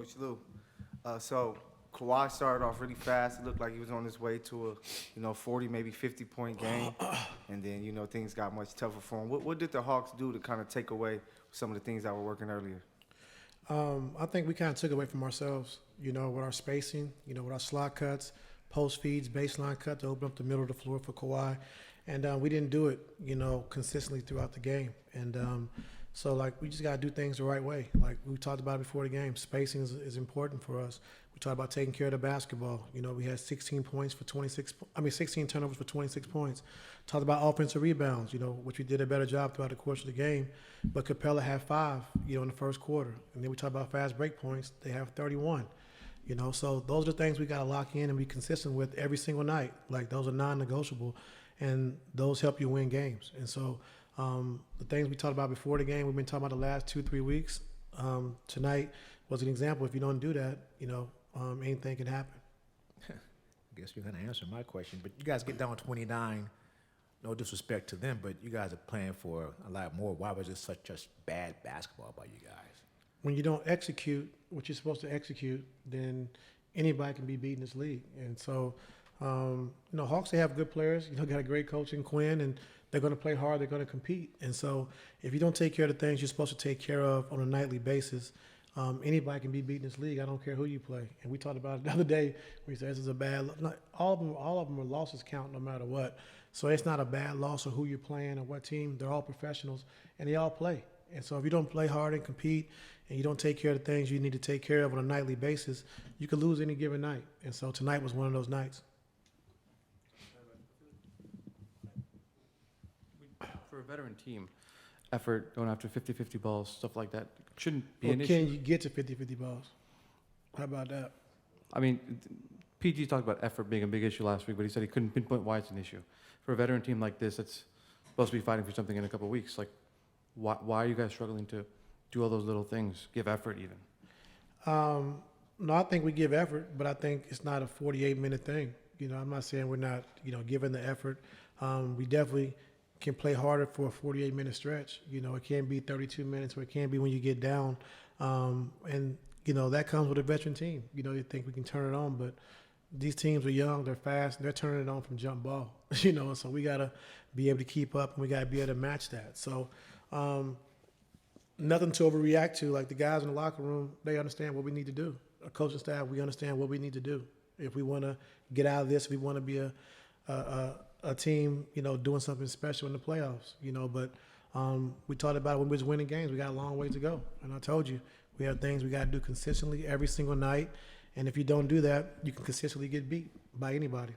Coach Lue. So Kawhi started off really fast. It looked like he was on his way to a 40, maybe 50-point game. And then, things got much tougher for him. What did the Hawks do to kind of take away some of the things that were working earlier? I think we kind of took away from ourselves, with our spacing, with our slot cuts, post feeds, baseline cut to open up the middle of the floor for Kawhi. And we didn't do it, consistently throughout the game. And so, we just got to do things the right way. Like we talked about before the game, spacing is important for us. We talked about taking care of the basketball. We had 16 turnovers for 26 points. Talked about offensive rebounds, which we did a better job throughout the course of the game. But Capella had 5, in the first quarter. And then we talked about fast break points. They have 31. So those are the things we got to lock in and be consistent with every single night. Like those are non-negotiable, and those help you win games. And so the things we talked about before the game, we've been talking about the last 2-3 weeks. Tonight was an example. If you don't do that, anything can happen. I guess you're going to answer my question, but you guys get down 29. No disrespect to them, but you guys are playing for a lot more. Why was it such just bad basketball by you guys? When you don't execute what you're supposed to execute, then anybody can be beat in this league. And so, Hawks, they have good players. Got a great coach in Quinn, and they're going to play hard. They're going to compete. And so if you don't take care of the things you're supposed to take care of on a nightly basis, anybody can be beat in this league. I don't care who you play. And we talked about it the other day. We said this is a bad – all of them are losses count no matter what. So it's not a bad loss or who you're playing or what team. They're all professionals, and they all play. And so if you don't play hard and compete and you don't take care of the things you need to take care of on a nightly basis, you could lose any given night. And so tonight was one of those nights. For a veteran team, effort, going after 50-50 balls, stuff like that, shouldn't be an issue. Can you get to 50-50 balls? How about that? I mean, PG talked about effort being a big issue last week, but he said he couldn't pinpoint why it's an issue. For a veteran team like this, it's supposed to be fighting for something in a couple of weeks. Like, why are you guys struggling to do all those little things, give effort even? No, I think we give effort, but I think it's not a 48-minute thing. I'm not saying we're not, giving the effort. We definitely can play harder for a 48-minute stretch. It can't be 32 minutes, or it can't be when you get down. And that comes with a veteran team. You think we can turn it on, but these teams are young, they're fast, they're turning it on from jump ball. So we got to be able to keep up, and we got to be able to match that. So nothing to overreact to. Like the guys in the locker room, they understand what we need to do. Our coaching staff, we understand what we need to do. If we want to get out of this, we want to be a team, doing something special in the playoffs, But we talked about when we was winning games, we got a long way to go. And I told you, we have things we got to do consistently every single night. And if you don't do that, you can consistently get beat by anybody.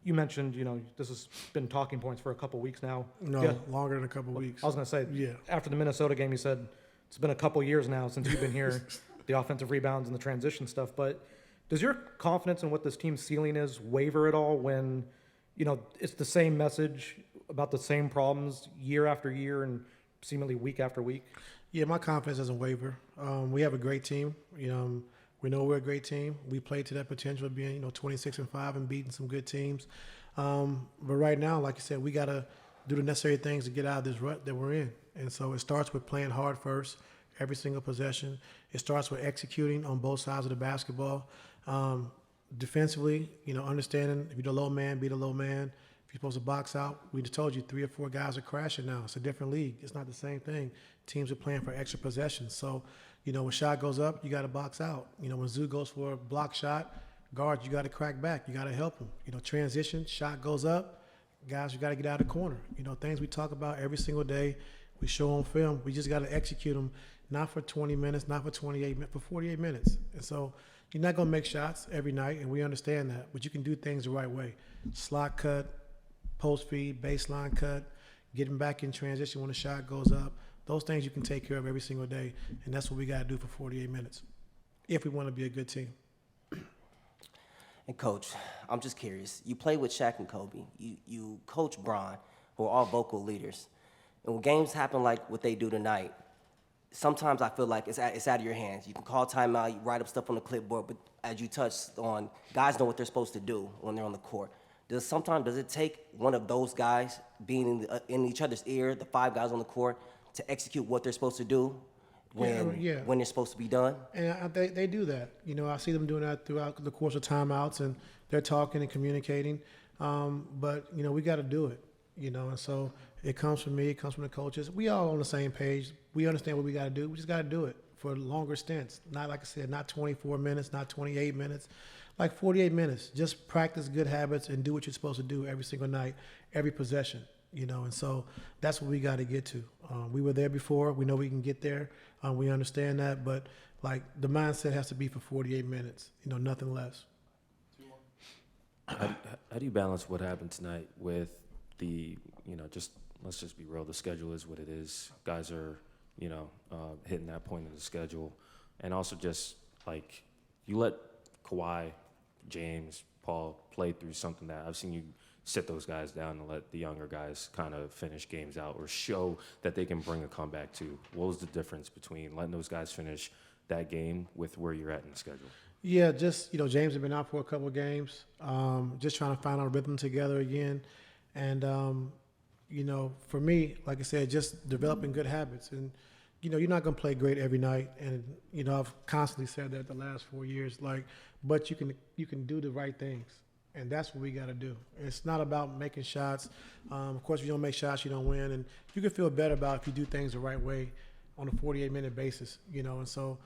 You mentioned, this has been talking points for a couple weeks now. No, longer than a couple weeks. I was going to say, yeah. After the Minnesota game, you said it's been a couple years now since you've been here, the offensive rebounds and the transition stuff. But does your confidence in what this team's ceiling is waver at all when, it's the same message about the same problems year after year and seemingly week after week? Yeah, my confidence doesn't waver. We have a great team. We know we're a great team. We play to that potential of being, 26-5 and beating some good teams. But right now, like you said, we got to do the necessary things to get out of this rut that we're in. And so it starts with playing hard first, every single possession. It starts with executing on both sides of the basketball. Defensively, understanding if you're the low man, be the low man. If you're supposed to box out, we just told you 3 or 4 guys are crashing now. It's a different league. It's not the same thing. Teams are playing for extra possessions. So, when shot goes up, you got to box out. When Zoo goes for a block shot, guards, you got to crack back. You got to help him. Transition, shot goes up, guys, you got to get out of the corner. Things we talk about every single day, we show on film. We just got to execute them, not for 20 minutes, not for 28 minutes, for 48 minutes. And so you're not going to make shots every night, and we understand that, but you can do things the right way. Slot cut, post feed, baseline cut, getting back in transition when the shot goes up. Those things you can take care of every single day, and that's what we got to do for 48 minutes if we want to be a good team. And, Coach, I'm just curious. You play with Shaq and Kobe. You coach Bron, who are all vocal leaders. And when games happen like what they do tonight, sometimes I feel like it's out of your hands. You can call timeout, you write up stuff on the clipboard, but as you touched on, guys know what they're supposed to do when they're on the court. Does it take one of those guys being in each other's ear, the 5 guys on the court, to execute what they're supposed to do Yeah. when it's supposed to be done? And they do that. You know, I see them doing that throughout the course of timeouts, and they're talking and communicating. But, you know, we got to do it, you know. And so it comes from me. It comes from the coaches. We all on the same page. We understand what we got to do. We just got to do it for longer stints. Not, like I said, not 24 minutes, not 28 minutes, like 48 minutes. Just practice good habits and do what you're supposed to do every single night, every possession, you know. And so that's what we got to get to. We were there before. We know we can get there. We understand that. But, like, the mindset has to be for 48 minutes, you know, nothing less. How do you balance what happened tonight with the, just let's just be real, the schedule is what it is. Guys are, hitting that point in the schedule. And also just, like, you let Kawhi, James, Paul play through something that I've seen you sit those guys down and let the younger guys kind of finish games out or show that they can bring a comeback to. What was the difference between letting those guys finish that game with where you're at in the schedule? Yeah, just, James had been out for a couple of games, just trying to find our rhythm together again. And, for me, like I said, just developing good habits. And, you're not going to play great every night. And, I've constantly said that the last 4 years, but you can do the right things. And that's what we got to do. It's not about making shots. Of course, if you don't make shots, you don't win. And you can feel better about if you do things the right way on a 48-minute basis, And so,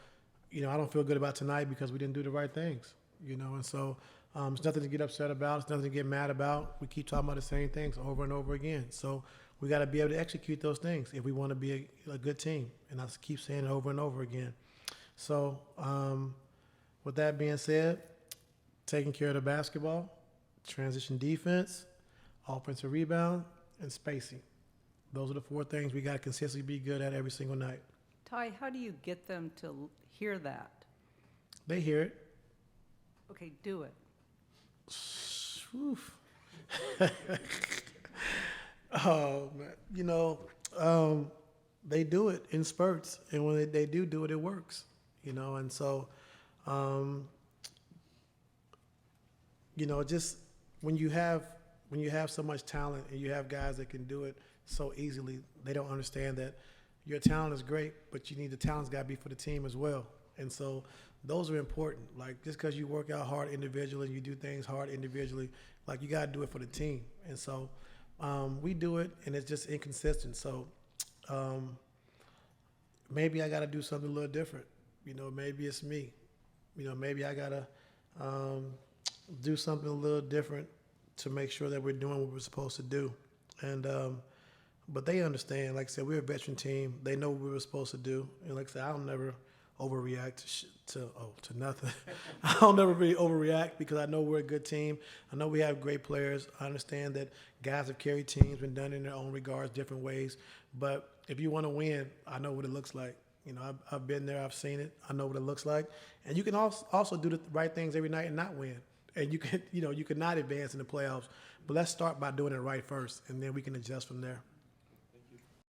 I don't feel good about tonight because we didn't do the right things, And so it's nothing to get upset about. It's nothing to get mad about. We keep talking about the same things over and over again. So we got to be able to execute those things if we want to be a good team. And I keep saying it over and over again. So with that being said, taking care of the basketball, transition defense, offensive rebound, and spacing. Those are the 4 things we got to consistently be good at every single night. Ty, how do you get them to hear that? They hear it. Okay, do it. Oof. Oh, man. They do it in spurts, and when they do it, it works, And so, just when you have so much talent and you have guys that can do it so easily, they don't understand that your talent is great, but the talent's got to be for the team as well. And so those are important. Like, just because you work out hard individually, you do things hard individually, like, you got to do it for the team. And so we do it, and it's just inconsistent. So maybe I got to do something a little different. Maybe it's me. Maybe I got to do something a little different to make sure that we're doing what we're supposed to do. And but they understand. Like I said, we're a veteran team. They know what we were supposed to do. And like I said, I'll never overreact to nothing. I'll never really overreact because I know we're a good team. I know we have great players. I understand that guys have carried teams, been done in their own regards, different ways. But if you want to win, I know what it looks like. I've been there. I've seen it. I know what it looks like. And you can also do the right things every night and not win. And you can not advance in the playoffs. But let's start by doing it right first, and then we can adjust from there.